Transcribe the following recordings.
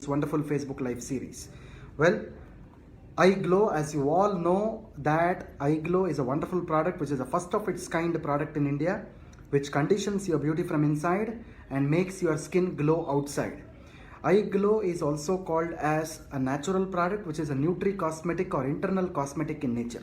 wonderful Facebook Live series. Well, iGlow, as you all know, that iGlow is a wonderful product which is a first of its kind product in India, which conditions your beauty from inside and makes your skin glow outside. iGlow is also called as a natural product, which is a nutri-cosmetic or internal cosmetic in nature.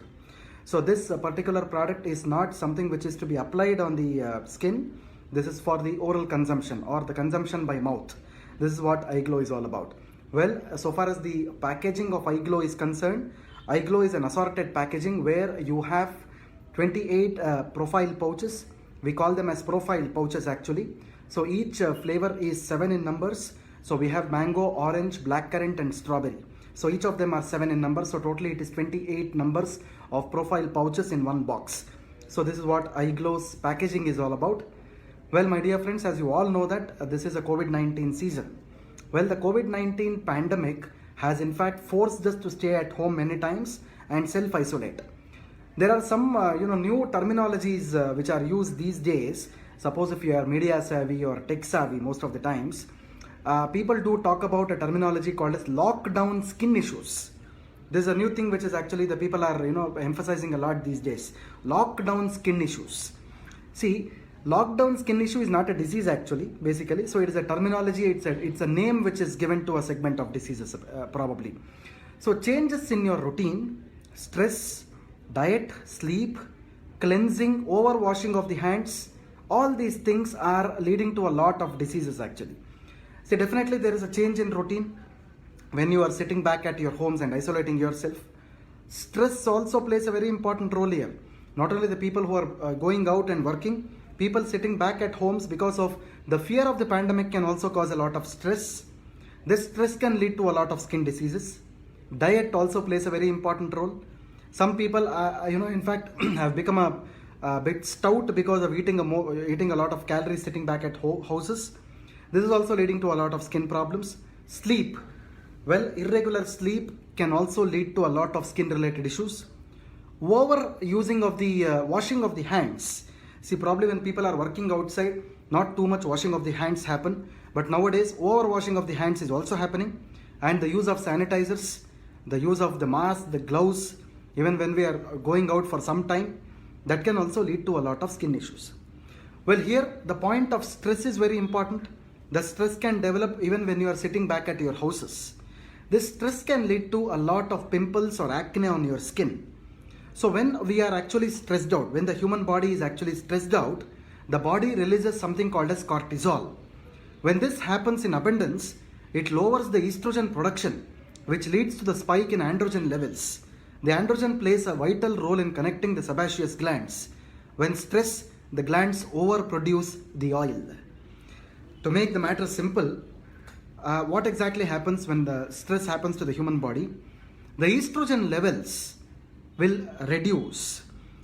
So this particular product is not something which is to be applied on the skin. This is for the oral consumption or the consumption by mouth. This is what iGlow is all about. Well, so far as the packaging of iGlow is concerned, iGlow is an assorted packaging where you have 28 profile pouches. We call them as profile pouches actually. So each flavor is 7 in numbers. So we have mango, orange, blackcurrant and strawberry. So each of them are 7 in numbers. So totally it is 28 numbers of profile pouches in one box. So this is what iGlow's packaging is all about. Well, my dear friends, as you all know that this is a COVID-19 season. Well, the COVID-19 pandemic has in fact forced us to stay at home many times and self-isolate. There are some new terminologies which are used these days. Suppose if you are media savvy or tech savvy most of the times, people do talk about a terminology called as lockdown skin issues. This is a new thing which is actually the people are emphasizing a lot these days. Lockdown skin issues. See, lockdown skin issue is not a disease actually, basically. So it is a terminology, it's a name which is given to a segment of diseases probably. So changes in your routine, stress, diet, sleep, cleansing, overwashing of the hands, all these things are leading to a lot of diseases actually. So definitely there is a change in routine when you are sitting back at your homes and isolating yourself. Stress also plays a very important role here. Not only the people who are going out and working, people sitting back at homes because of the fear of the pandemic can also cause a lot of stress. This stress can lead to a lot of skin diseases. Diet also plays a very important role. Some people, in fact, have become a bit stout because of eating a lot of calories sitting back at houses. This is also leading to a lot of skin problems. Sleep. Well, irregular sleep can also lead to a lot of skin related issues. Over using of the washing of the hands. See, probably when people are working outside, not too much washing of the hands happen. But nowadays, over washing of the hands is also happening. And the use of sanitizers, the use of the mask, the gloves, even when we are going out for some time, that can also lead to a lot of skin issues. Well, here the point of stress is very important. The stress can develop even when you are sitting back at your houses. This stress can lead to a lot of pimples or acne on your skin. So when we are actually stressed out, when the human body is actually stressed out, the body releases something called as cortisol. When this happens in abundance, it lowers the estrogen production, which leads to the spike in androgen levels. The androgen plays a vital role in connecting the sebaceous glands. When stressed, the glands overproduce the oil. To make the matter simple, what exactly happens when the stress happens to the human body? The estrogen levels will reduce.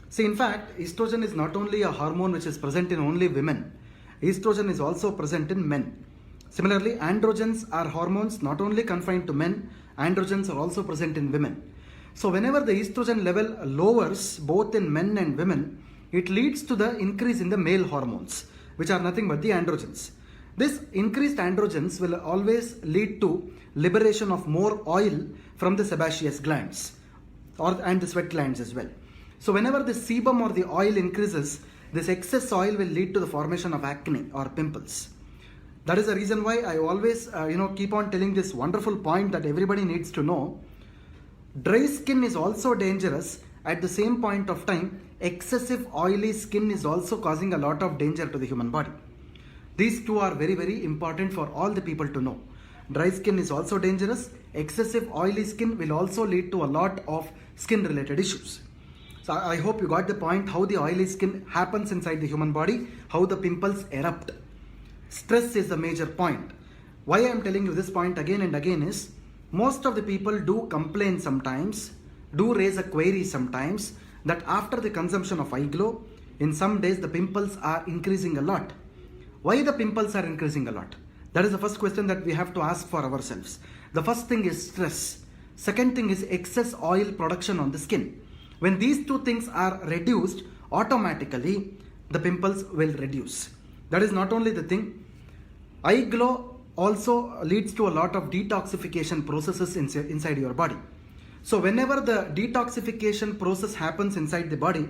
See, in fact, estrogen is not only a hormone which is present in only women. Estrogen is also present in men. Similarly, androgens are hormones not only confined to men, androgens are also present in women. So whenever the estrogen level lowers both in men and women, it leads to the increase in the male hormones, which are nothing but the androgens. This increased androgens will always lead to liberation of more oil from the sebaceous glands and the sweat glands as well. So whenever the sebum or the oil increases, this excess oil will lead to the formation of acne or pimples. That is the reason why I always keep on telling this wonderful point that everybody needs to know. Dry skin is also dangerous. At the same point of time, excessive oily skin is also causing a lot of danger to the human body. These two are very, very important for all the people to know. Dry skin is also dangerous. Excessive oily skin will also lead to a lot of skin related issues. So I hope you got the point how the oily skin happens inside the human body, how the pimples erupt. Stress is the major point. Why I am telling you this point again and again is, most of the people do complain sometimes, do raise a query sometimes that after the consumption of iGlow, in some days the pimples are increasing a lot. Why the pimples are increasing a lot? That is the first question that we have to ask for ourselves. The first thing is stress. Second thing is excess oil production on the skin. When these two things are reduced, automatically the pimples will reduce. That is not only the thing. iGlow also leads to a lot of detoxification processes inside your body. So whenever the detoxification process happens inside the body,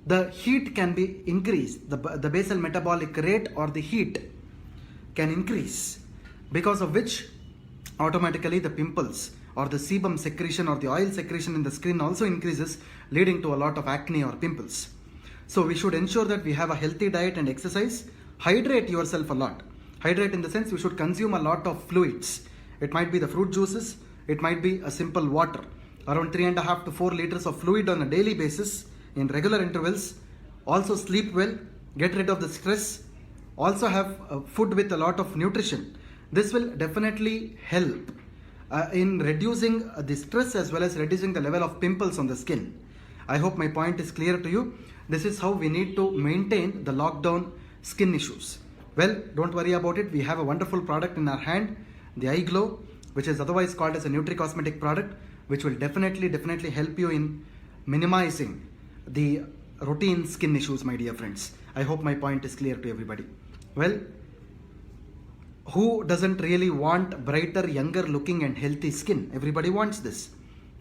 the heat can be increased, the basal metabolic rate or the heat can increase, because of which automatically the pimples or the sebum secretion or the oil secretion in the skin also increases, leading to a lot of acne or pimples. So we should ensure that we have a healthy diet and exercise. Hydrate yourself a lot. Hydrate in the sense you should consume a lot of fluids. It might be the fruit juices, it might be a simple water. Around 3.5 to 4 liters of fluid on a daily basis in regular intervals. Also sleep well, get rid of the stress. Also have food with a lot of nutrition. This will definitely help in reducing the stress as well as reducing the level of pimples on the skin. I hope my point is clear to you. This is how we need to maintain the lockdown skin issues. Well, don't worry about it. We have a wonderful product in our hand, the Eye Glow, which is otherwise called as a Nutri-Cosmetic product, which will definitely help you in minimizing the routine skin issues, my dear friends. I hope my point is clear to everybody. Well, who doesn't really want brighter, younger looking and healthy skin? Everybody wants this,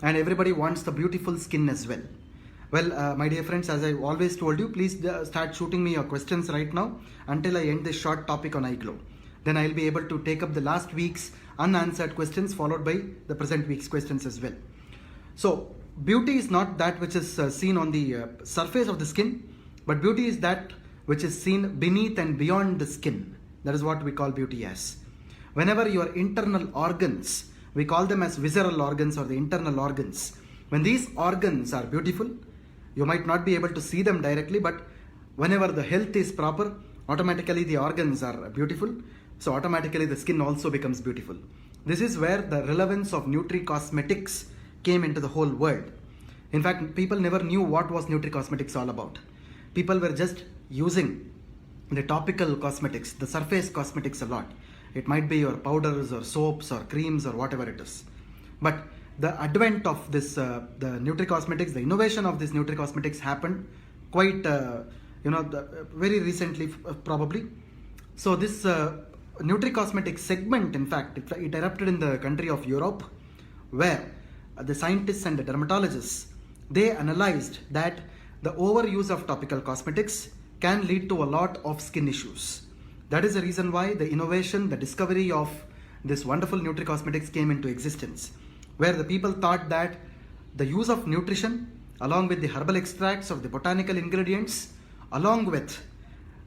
and everybody wants the beautiful skin as well. Well, my dear friends, as I always told you, please start shooting me your questions right now until I end this short topic on Eye Glow. Then I'll be able to take up the last week's unanswered questions followed by the present week's questions as well. So beauty is not that which is seen on the surface of the skin, but beauty is that which is seen beneath and beyond the skin. That is what we call beauty as. Whenever your internal organs, we call them as visceral organs or the internal organs, when these organs are beautiful, you might not be able to see them directly, but whenever the health is proper, automatically the organs are beautiful. So automatically the skin also becomes beautiful. This is where the relevance of Nutri-Cosmetics came into the whole world. In fact, people never knew what was Nutri-Cosmetics all about. People were just using the topical cosmetics, the surface cosmetics a lot. It might be your powders or soaps or creams or whatever it is. But the advent of this, the Nutri-Cosmetics, the innovation of this Nutri-Cosmetics happened quite, very recently probably. So this Nutri-Cosmetics segment, in fact, it erupted in the country of Europe, where the scientists and the dermatologists, they analyzed that the overuse of topical cosmetics can lead to a lot of skin issues. That is the reason why the innovation, the discovery of this wonderful Nutri-Cosmetics came into existence, where the people thought that the use of nutrition along with the herbal extracts of the botanical ingredients, along with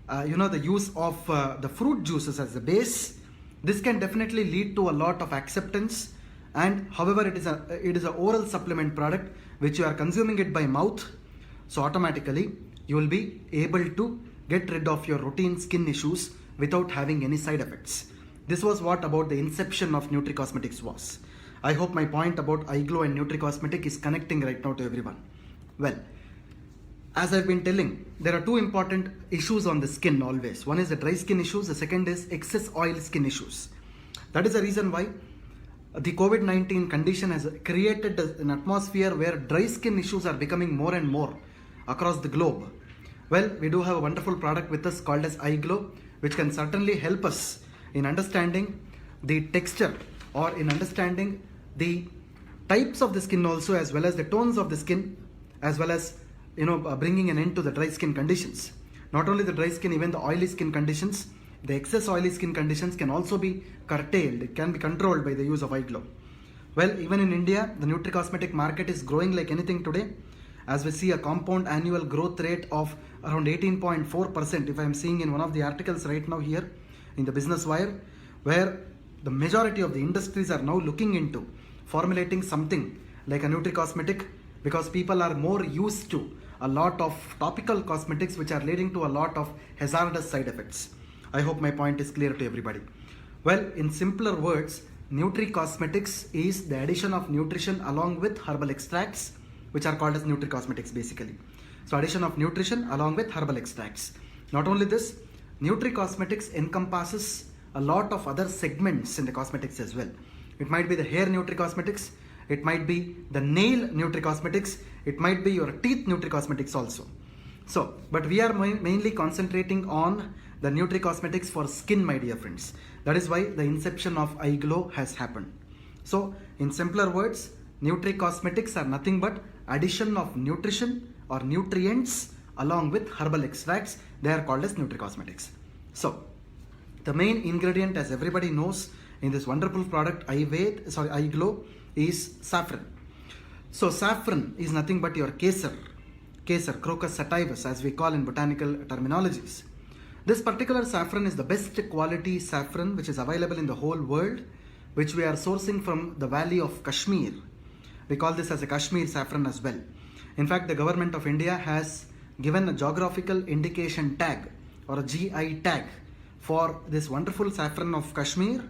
the use of the fruit juices as the base, this can definitely lead to a lot of acceptance. And however, it is a oral supplement product which you are consuming it by mouth, so automatically you will be able to get rid of your routine skin issues without having any side effects. This was what about the inception of Nutri-Cosmetics was. I hope my point about Eye Glow and Nutri-Cosmetic is connecting right now to everyone. Well, as I've been telling, there are two important issues on the skin always. One is the dry skin issues, the second is excess oil skin issues. That is the reason why the COVID-19 condition has created an atmosphere where dry skin issues are becoming more and more across the globe. Well, we do have a wonderful product with us called as Eye Glow, which can certainly help us in understanding the texture or in understanding the types of the skin also, as well as the tones of the skin, as well as bringing an end to the dry skin conditions. Not only the dry skin, even the oily skin conditions, the excess oily skin conditions can also be curtailed. It can be controlled by the use of Eye Glow. Well, even in India, the Nutri-Cosmetic market is growing like anything today, as we see a compound annual growth rate of around 18.4%, if I am seeing in one of the articles right now here in the Business Wire, where the majority of the industries are now looking into formulating something like a Nutri-Cosmetic, because people are more used to a lot of topical cosmetics which are leading to a lot of hazardous side effects. I hope my point is clear to everybody. Well, in simpler words, Nutri-Cosmetics is the addition of nutrition along with herbal extracts, which are called as Nutri-Cosmetics basically. So addition of nutrition along with herbal extracts. Not only this, Nutri-Cosmetics encompasses a lot of other segments in the cosmetics as well. It might be the hair Nutri-Cosmetics, it might be the nail Nutri-Cosmetics, it might be your teeth Nutri-Cosmetics also. So, but we are mainly concentrating on the Nutri-Cosmetics for skin, my dear friends. That is why the inception of iGlow has happened. So, in simpler words, Nutri-Cosmetics are nothing but addition of nutrition or nutrients along with herbal extracts. They are called as Nutri-Cosmetics. So, the main ingredient, as everybody knows, in this wonderful product iGlow is saffron. So saffron is nothing but your kesar, Crocus sativus, as we call in botanical terminologies. This particular saffron is the best quality saffron which is available in the whole world, which we are sourcing from the valley of Kashmir. We call this as a Kashmir saffron as well. In fact, the government of India has given a geographical indication tag or a GI tag for this wonderful saffron of Kashmir,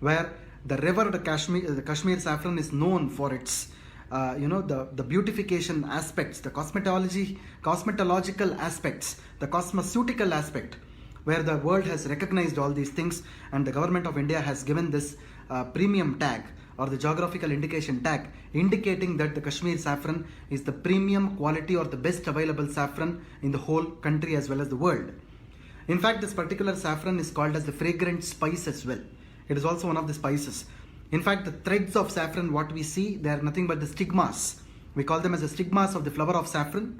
where the revered Kashmir saffron is known for its the beautification aspects, the cosmetological aspects, the cosmeceutical aspect, where the world has recognized all these things, and the government of India has given this premium tag or the geographical indication tag, indicating that the Kashmir saffron is the premium quality or the best available saffron in the whole country as well as the world. In fact, this particular saffron is called as the fragrant spice as well. It is also one of the spices. In fact, the threads of saffron, what we see, they are nothing but the stigmas. We call them as the stigmas of the flower of saffron.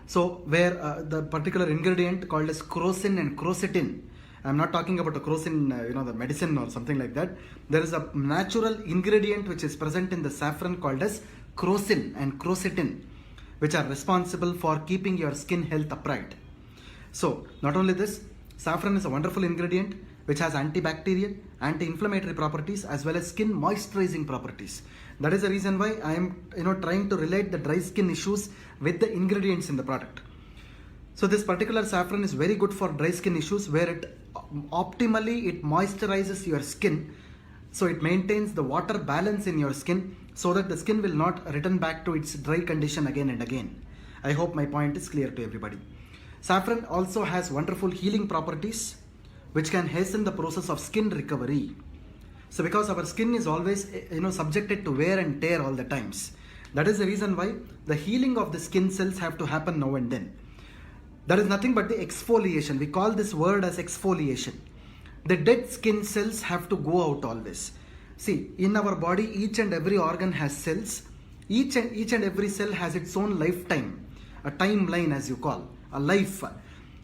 So, where the particular ingredient called as crocin and crocetin, I'm not talking about a crocin, the medicine or something like that. There is a natural ingredient which is present in the saffron called as crocin and crocetin, which are responsible for keeping your skin health upright. So, not only this, saffron is a wonderful ingredient which has antibacterial, anti-inflammatory properties as well as skin moisturizing properties. That is the reason why I am trying to relate the dry skin issues with the ingredients in the product. So this particular saffron is very good for dry skin issues, where it optimally moisturizes your skin, so it maintains the water balance in your skin so that the skin will not return back to its dry condition again and again. I hope my point is clear to everybody. Saffron also has wonderful healing properties which can hasten the process of skin recovery. So because our skin is always subjected to wear and tear all the times, that is the reason why the healing of the skin cells have to happen now and then. That is nothing but the exfoliation. We call this word as exfoliation. The dead skin cells have to go out always. See, in our body, each and every organ has cells. Each and every cell has its own lifetime, a timeline as you call, a life.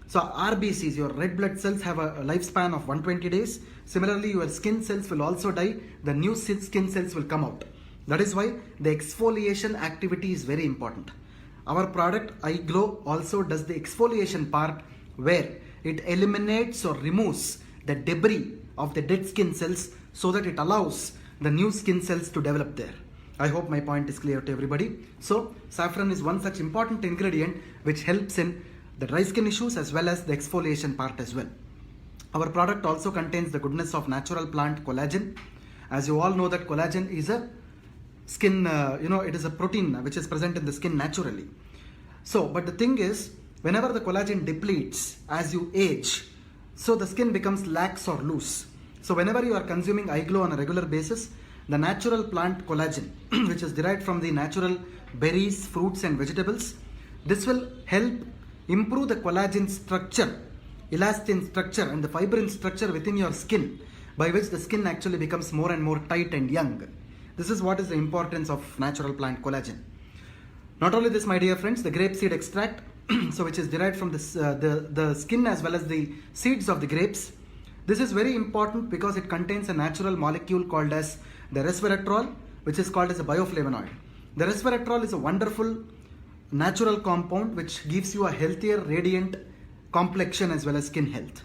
So RBCs, your red blood cells, have a lifespan of 120 days. Similarly, your skin cells will also die. The new skin cells will come out. That is why the exfoliation activity is very important. Our product iGlow also does the exfoliation part, where it eliminates or removes the debris of the dead skin cells so that it allows the new skin cells to develop there. I hope my point is clear to everybody. So saffron is one such important ingredient which helps in the dry skin issues as well as the exfoliation part as well. Our product also contains the goodness of natural plant collagen. As you all know that collagen is a skin, it is a protein which is present in the skin naturally. So, but the thing is, whenever the collagen depletes as you age, so the skin becomes lax or loose. So whenever you are consuming iGlow on a regular basis, the natural plant collagen, which is derived from the natural berries, fruits and vegetables, this will help improve the collagen structure, elastin structure and the fibrin structure within your skin, by which the skin actually becomes more and more tight and young. This is what is the importance of natural plant collagen. Not only this, my dear friends, the grape seed extract, so which is derived from this, the skin as well as the seeds of the grapes. This is very important because it contains a natural molecule called as the resveratrol, which is called as a bioflavonoid. The resveratrol is a wonderful natural compound which gives you a healthier, radiant complexion as well as skin health.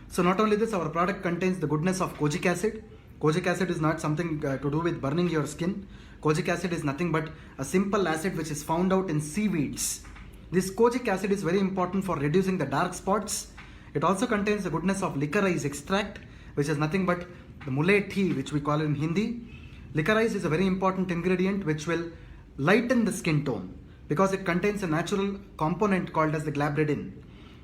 So not only this, our product contains the goodness of kojic acid. Kojic acid is not something to do with burning your skin. Kojic acid is nothing but a simple acid which is found out in seaweeds. This kojic acid is very important for reducing the dark spots. It also contains the goodness of licorice extract, which is nothing but the mullet tea, which we call in Hindi. Licorice is a very important ingredient which will lighten the skin tone because it contains a natural component called as the glabridin.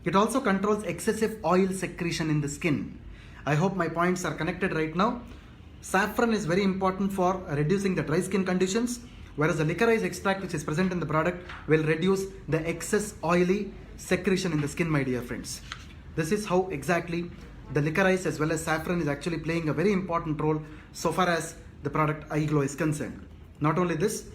It also controls excessive oil secretion in the skin. I hope my points are connected right now. Saffron is very important for reducing the dry skin conditions, whereas the licorice extract which is present in the product will reduce the excess oily secretion in the skin, my dear friends. This is how exactly the licorice as well as saffron is actually playing a very important role so far as the product Eye Glow is concerned. Not only this,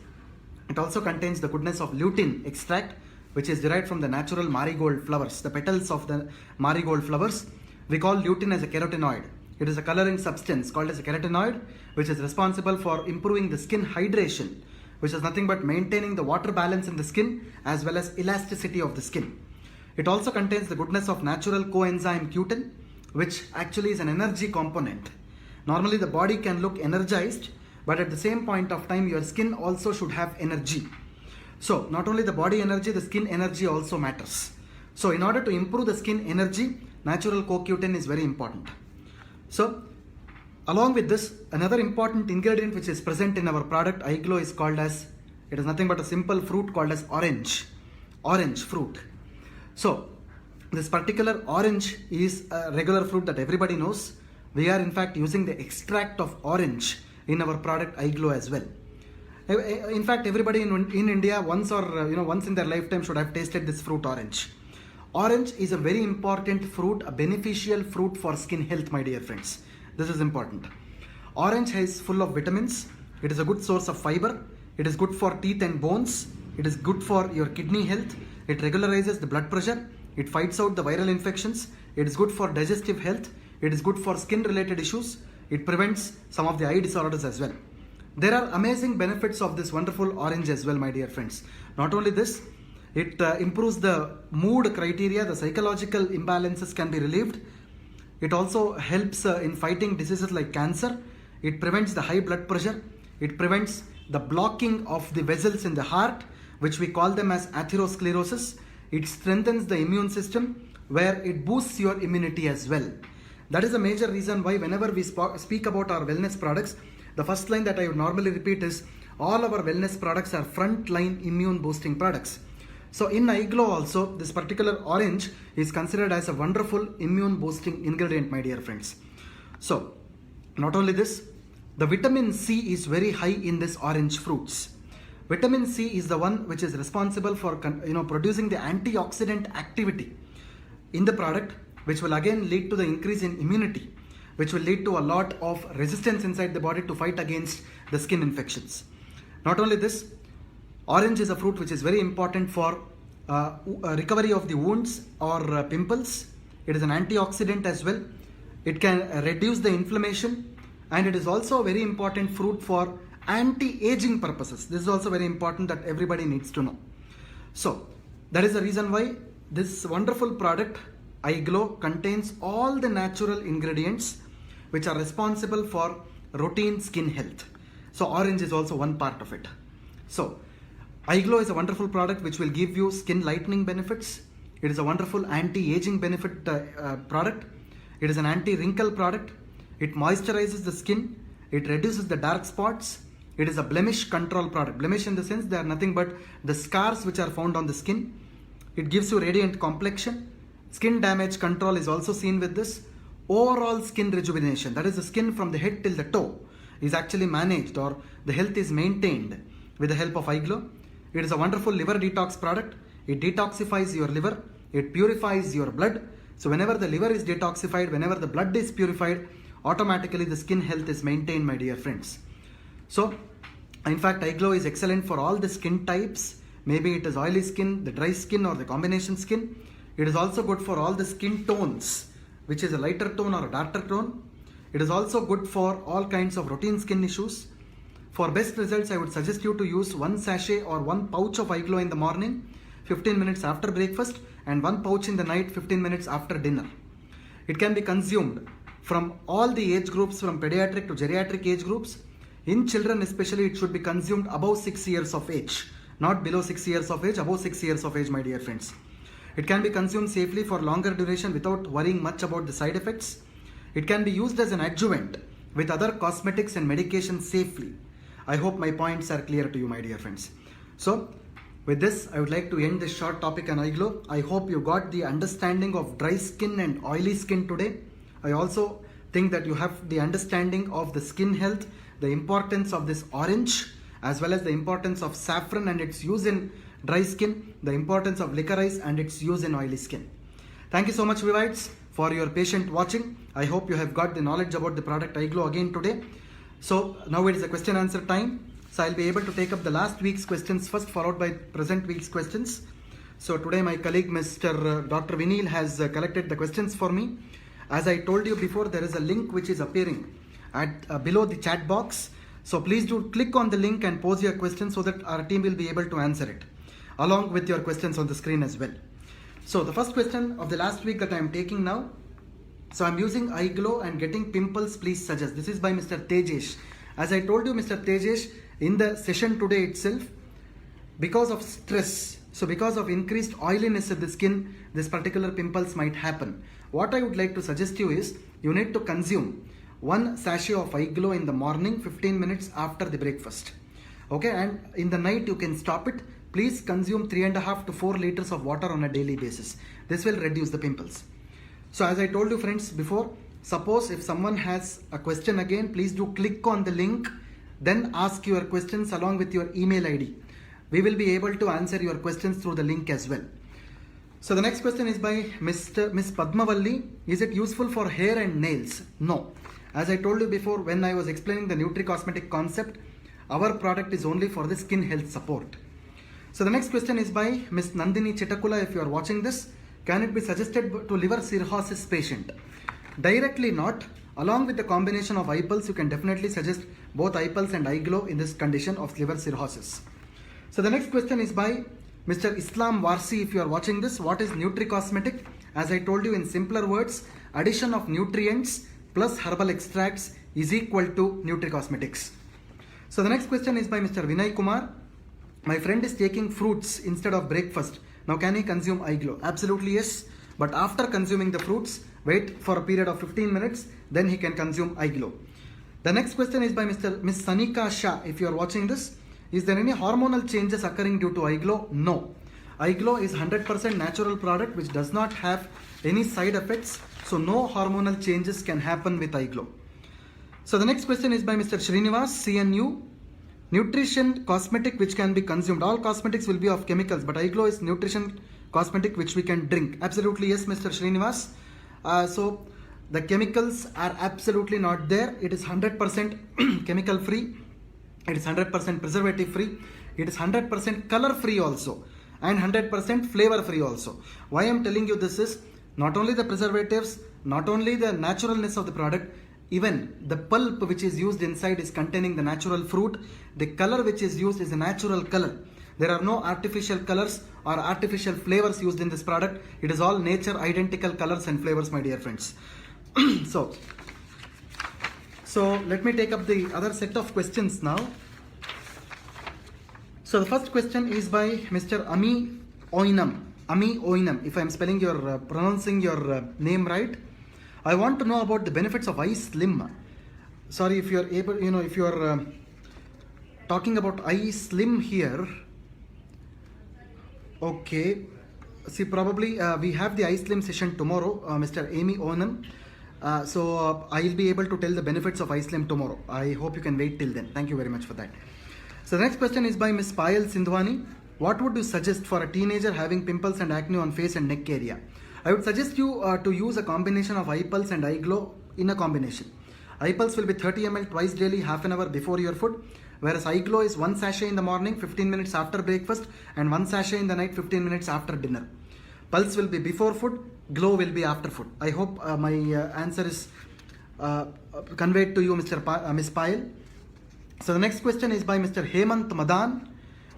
it also contains the goodness of lutein extract, which is derived from the natural marigold flowers, the petals of the marigold flowers. We call lutein as a carotenoid. It is a coloring substance called as a carotenoid, which is responsible for improving the skin hydration, which is nothing but maintaining the water balance in the skin as well as elasticity of the skin. It also contains the goodness of natural coenzyme Q10, which actually is an energy component. Normally the body can look energized, but at the same point of time your skin also should have energy. So not only the body energy, the skin energy also matters. So in order to improve the skin energy, natural CoQ10 is very important. So along with this, another important ingredient which is present in our product Eye Glow is called as, it is nothing but a simple fruit called as orange fruit. So this particular orange is a regular fruit that everybody knows. We are in fact using the extract of orange in our product Eye Glow as well. In fact, everybody in India once in their lifetime should have tasted this fruit orange. Orange is a very important fruit, a beneficial fruit for skin health, my dear friends. This is important. Orange is full of vitamins. It is a good source of fiber. It is good for teeth and bones. It is good for your kidney health. It regularizes the blood pressure. It fights out the viral infections. It is good for digestive health. It is good for skin related issues. It prevents some of the eye disorders as well. There are amazing benefits of this wonderful orange as well, my dear friends. Not only this, it improves the mood criteria, the psychological imbalances can be relieved. It also helps in fighting diseases like cancer. It prevents the high blood pressure. It prevents the blocking of the vessels in the heart, which we call them as atherosclerosis. It strengthens the immune system, where it boosts your immunity as well. That is a major reason why whenever we speak about our wellness products, the first line that I would normally repeat is all our wellness products are frontline immune boosting products. So in Eye Glow also, this particular orange is considered as a wonderful immune boosting ingredient, my dear friends. So not only this, the vitamin C is very high in this orange fruits. Vitamin C is the one which is responsible for producing the antioxidant activity in the product, which will again lead to the increase in immunity, which will lead to a lot of resistance inside the body to fight against the skin infections. Not only this, orange is a fruit which is very important for recovery of the wounds or pimples. It is an antioxidant as well. It can reduce the inflammation, and it is also a very important fruit for anti-aging purposes. This is also very important that everybody needs to know. So that is the reason why this wonderful product Eye Glow contains all the natural ingredients which are responsible for routine skin health. So orange is also one part of it. So Eye Glow is a wonderful product which will give you skin lightening benefits. It is a wonderful anti-aging benefit product. It is an anti-wrinkle product. It moisturizes the skin. It reduces the dark spots. It is a blemish control product. Blemish in the sense they are nothing but the scars which are found on the skin. It gives you radiant complexion. Skin damage control is also seen with this. Overall skin rejuvenation, that is the skin from the head till the toe, is actually managed, or the health is maintained with the help of Eye Glow. It is a wonderful liver detox product. It detoxifies your liver. It purifies your blood. So whenever the liver is detoxified, whenever the blood is purified, automatically the skin health is maintained, my dear friends. So in fact, Eye Glow is excellent for all the skin types. Maybe it is oily skin, the dry skin, or the combination skin. It is also good for all the skin tones, which is a lighter tone or a darker tone. It is also good for all kinds of routine skin issues. For best results, I would suggest you to use one sachet or one pouch of Eye Glow in the morning, 15 minutes after breakfast, and one pouch in the night, 15 minutes after dinner. It can be consumed from all the age groups, from pediatric to geriatric age groups. In children especially, it should be consumed above 6 years of age, not below 6 years of age, above 6 years of age, my dear friends. It can be consumed safely for longer duration without worrying much about the side effects. It can be used as an adjuvant with other cosmetics and medications safely. I hope my points are clear to you, my dear friends. So with this, I would like to end this short topic on Eye Glow. I hope you got the understanding of dry skin and oily skin today. I also think that you have the understanding of the skin health, the importance of this orange, as well as the importance of saffron and its use in dry skin, the importance of licorice and its use in oily skin. Thank you so much, Vivites, for your patient watching. I hope you have got the knowledge about the product iGlow again today. So now it is a question answer time. So I'll be able to take up the last week's questions first, followed by present week's questions. So today my colleague Mr. Dr. Vinil has collected the questions for me. As I told you before, there is a link which is appearing at below the chat box. So please do click on the link and pose your question so that our team will be able to answer it along with your questions on the screen as well. So the first question of the last week that I am taking now. So I'm using iGlow and getting pimples, please suggest. This is by Mr. Tejesh. As I told you, Mr. Tejesh, in the session today itself, because of stress, so because of increased oiliness of the skin, this particular pimples might happen. What I would like to suggest you is, you need to consume 1 sachet of iGlow in the morning, 15 minutes after the breakfast. Okay, and in the night you can stop it. Please consume 3.5 to 4 liters of water on a daily basis. This will reduce the pimples. So as I told you friends before, suppose if someone has a question again, please do click on the link, then ask your questions along with your email ID. We will be able to answer your questions through the link as well. So the next question is by Miss Padmavalli. Is it useful for hair and nails? No. As I told you before, when I was explaining the NutriCosmetic concept, our product is only for the skin health support. So the next question is by Miss Nandini Chitakula. If you are watching this, can it be suggested to liver cirrhosis patient? Directly not. Along with the combination of iPulse, you can definitely suggest both iPulse and iGlow in this condition of liver cirrhosis. So the next question is by Mr. Islam Warsi. If you are watching this, what is NutriCosmetic? As I told you in simpler words, addition of nutrients plus herbal extracts is equal to NutriCosmetics. So the next question is by Mr. Vinay Kumar. My friend is taking fruits instead of breakfast. Now can he consume iGlow? Absolutely yes. But after consuming the fruits, wait for a period of 15 minutes, then he can consume iGlow. The next question is by Miss Sanika Shah. If you are watching this, is there any hormonal changes occurring due to iGlow? No. iGlow is 100% natural product which does not have any side effects. So no hormonal changes can happen with iGlow. So the next question is by Mr. Srinivas, CNU. Nutrition cosmetic which can be consumed. All cosmetics will be of chemicals, but iGlow is nutrition cosmetic which we can drink. Absolutely yes, Mr. Srinivas. So the chemicals are absolutely not there. It is 100% chemical free. It is 100% preservative free. It is 100% color free also, and 100% flavor free also. Why I am telling you this is, not only the preservatives, not only the naturalness of the product, even the pulp which is used inside is containing the natural fruit. The color which is used is a natural color. There are no artificial colors or artificial flavors used in this product. It is all nature identical colors and flavors, my dear friends. So let me take up the other set of questions now. So the first question is by Mr. Ami Oinam. Ami Oinam, if I am spelling your pronouncing your name right. I want to know about the benefits of iSlim. Sorry, if you are able, if you are talking about iSlim here. Okay. See, probably we have the iSlim session tomorrow, Mr. Amy Onam. So I will be able to tell the benefits of iSlim tomorrow. I hope you can wait till then. Thank you very much for that. So the next question is by Ms. Payal Sindhwani. What would you suggest for a teenager having pimples and acne on face and neck area? I would suggest you to use a combination of iPulse and iGlow in a combination. iPulse will be 30 ml twice daily, half an hour before your food. Whereas iGlow is 1 sachet in the morning, 15 minutes after breakfast, and 1 sachet in the night, 15 minutes after dinner. Pulse will be before food, Glow will be after food. I hope my answer is conveyed to you, Ms. Payal. So the next question is by Mr. Hemant Madan.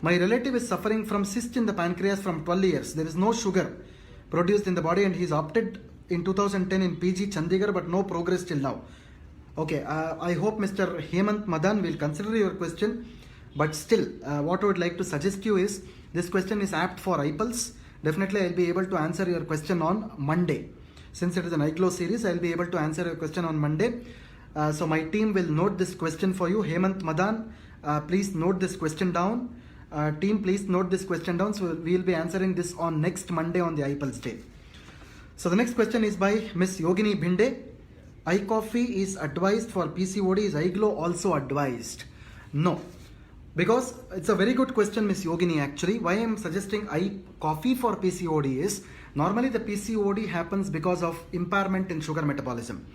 My relative is suffering from cyst in the pancreas from 12 years. There is no sugar produced in the body and he's opted in 2010 in PG Chandigarh, but no progress till now. Okay, I hope Mr. Hemant Madan will consider your question, but still what I would like to suggest you is, this question is apt for iPulse. Definitely I'll be able to answer your question on Monday. Since it is an iGlow series, I'll be able to answer your question on Monday. So my team will note this question for you. Hemant Madan, please note this question down. Team, please note this question down. So we will be answering this on next Monday on the iPulse day. So the next question is by Miss Yogini Bhinde. iCoffee is advised for PCOD. Is iGlow also advised? No. Because it's a very good question, Miss Yogini. Actually, why I'm suggesting coffee for PCOD is normally the PCOD happens because of impairment in sugar metabolism.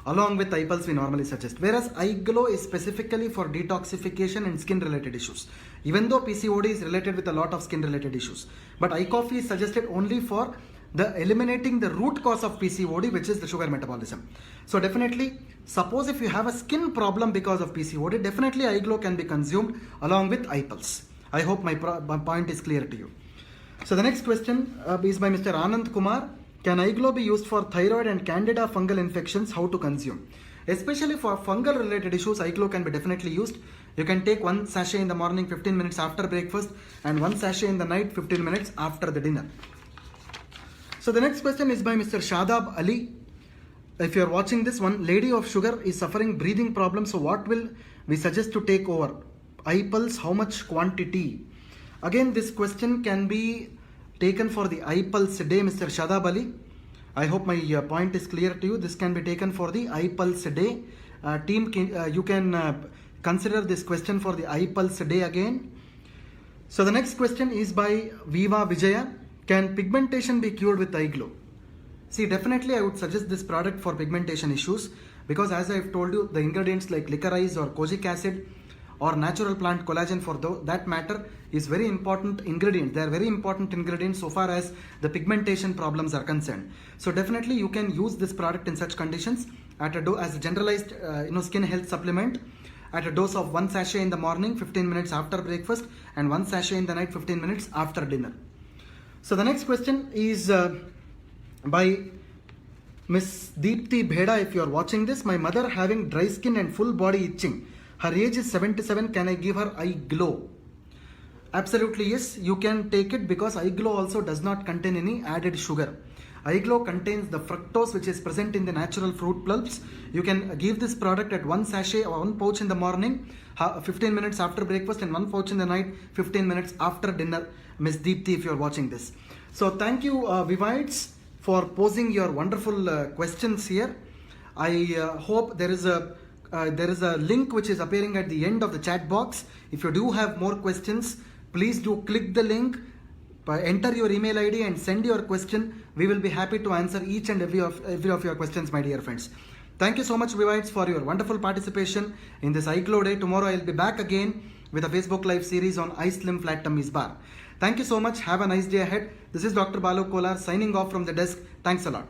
Along with iPulse, we normally suggest. Whereas iGlow is specifically for detoxification and skin related issues. Even though PCOD is related with a lot of skin related issues. But iCoffee is suggested only for the eliminating the root cause of PCOD, which is the sugar metabolism. So definitely, suppose if you have a skin problem because of PCOD, definitely iGlow can be consumed along with iPulse. I hope my point is clear to you. So the next question is by Mr. Anand Kumar. Can iGlow be used for thyroid and candida fungal infections? How to consume? Especially for fungal related issues, iGlow can be definitely used. You can take one sachet in the morning, 15 minutes after breakfast, and one sachet in the night, 15 minutes after the dinner. So the next question is by Mr. Shadab Ali. If you are watching this, one lady of sugar is suffering breathing problems. So what will we suggest to take over? iPulse, how much quantity? Again, this question can be taken for the iPulse day, Mr. Shadab Ali. I hope my point is clear to you. This can be taken for the iPulse day. Team, you can consider this question for the iPulse day again. So the next question is by Viva Vijaya. Can pigmentation be cured with iGlow? See, definitely I would suggest this product for pigmentation issues because as I've told you, the ingredients like licorice or kojic acid or natural plant collagen for that matter is very important ingredient. They are very important ingredients so far as the pigmentation problems are concerned. So definitely you can use this product in such conditions at a as a generalized skin health supplement at a dose of 1 sachet in the morning, 15 minutes after breakfast, and 1 sachet in the night, 15 minutes after dinner. So the next question is by Miss Deepthi Bheda. If you are watching this, my mother having dry skin and full body itching. Her age is 77. Can I give her iGlow? Absolutely yes, you can take it because iGlow also does not contain any added sugar. iGlow contains the fructose which is present in the natural fruit pulps. You can give this product at 1 sachet or 1 pouch in the morning, 15 minutes after breakfast, and 1 pouch in the night, 15 minutes after dinner, Miss Deepthi, if you are watching this. So thank you Vivites for posing your wonderful questions here. I hope there is a link which is appearing at the end of the chat box. If you do have more questions, please do click the link, enter your email ID and send your question. We will be happy to answer each and every of your questions, my dear friends. Thank you so much Vivites for your wonderful participation in this iGlow day. Tomorrow I will be back again with a Facebook live series on iSlim Flat Tummies Bar. Thank you so much. Have a nice day ahead. This is Dr. Balu Kolar signing off from the desk. Thanks a lot.